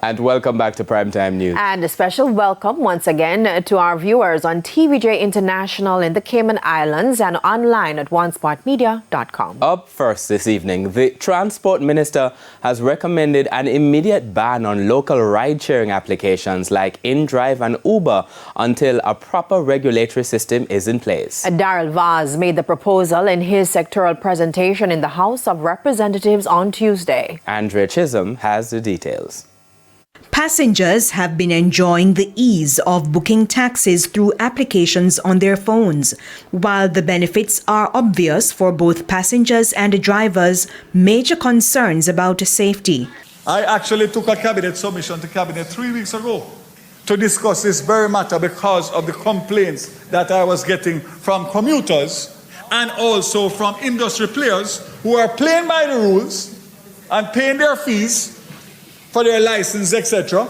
And welcome back to Primetime News. And a special welcome once again to our viewers on TVJ International in the Cayman Islands and online at onespotmedia.com. Up first this evening, the Transport Minister has recommended an immediate ban on local ride-sharing applications like InDrive and Uber until a proper regulatory system is in place. Darrell Vaz made the proposal in his sectoral presentation in the House of Representatives on Tuesday. Andrea Chisholm has the details. Passengers have been enjoying the ease of booking taxis through applications on their phones. While the benefits are obvious for both passengers and drivers, major concerns about safety. I actually took a cabinet submission to cabinet 3 weeks ago to discuss this very matter because of the complaints that I was getting from commuters and also from industry players who are playing by the rules and paying their fees for their license, etc.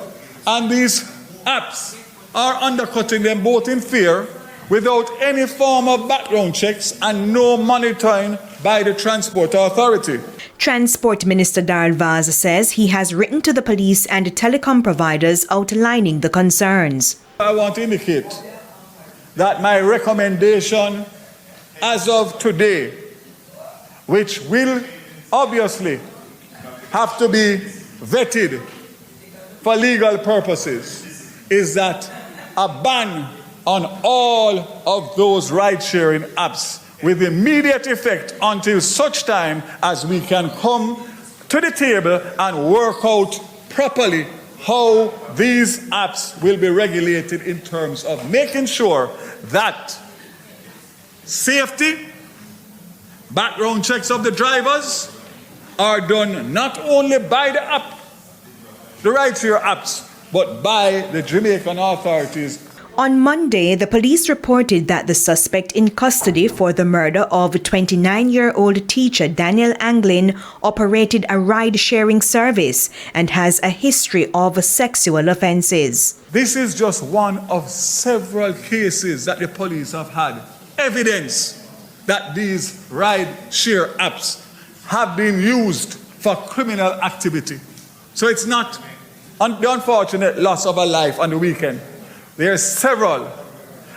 And these apps are undercutting them both in fear without any form of background checks and no monitoring by the Transport Authority. Transport Minister Darrell Vaz says he has written to the police and telecom providers outlining the concerns. I want to indicate that my recommendation as of today, which will obviously have to be vetted for legal purposes, is that a ban on all of those ride-sharing apps with immediate effect until such time as we can come to the table and work out properly how these apps will be regulated in terms of making sure that safety, background checks of the drivers are done not only by the app, the ride-share apps, but by the Jamaican authorities. On Monday, the police reported that the suspect in custody for the murder of 29-year-old teacher Daniel Anglin operated a ride-sharing service and has a history of sexual offenses. This is just one of several cases that the police have had evidence that these ride-share apps have been used for criminal activity. So it's not the unfortunate loss of a life on the weekend. There are several.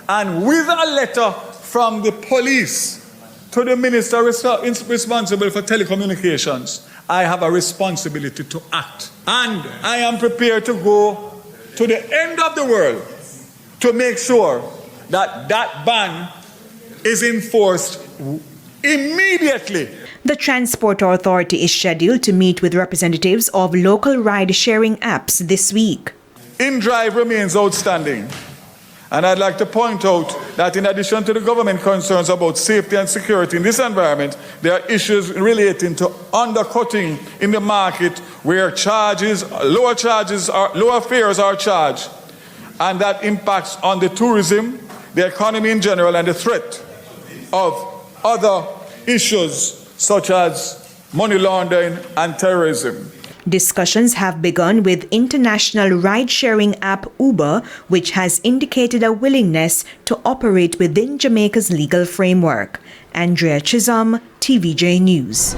And with a letter from the police to the minister responsible for telecommunications, I have a responsibility to act. And I am prepared to go to the end of the world to make sure that that ban is enforced immediately. The Transport Authority is scheduled to meet with representatives of local ride-sharing apps this week. InDrive remains outstanding. And I'd like to point out that in addition to the government concerns about safety and security in this environment, there are issues relating to undercutting in the market where lower fares are charged. And that impacts on the tourism, the economy in general, and the threat of other issues such as money laundering and terrorism. Discussions have begun with international ride-sharing app Uber, which has indicated a willingness to operate within Jamaica's legal framework. Andrea Chisholm, TVJ News.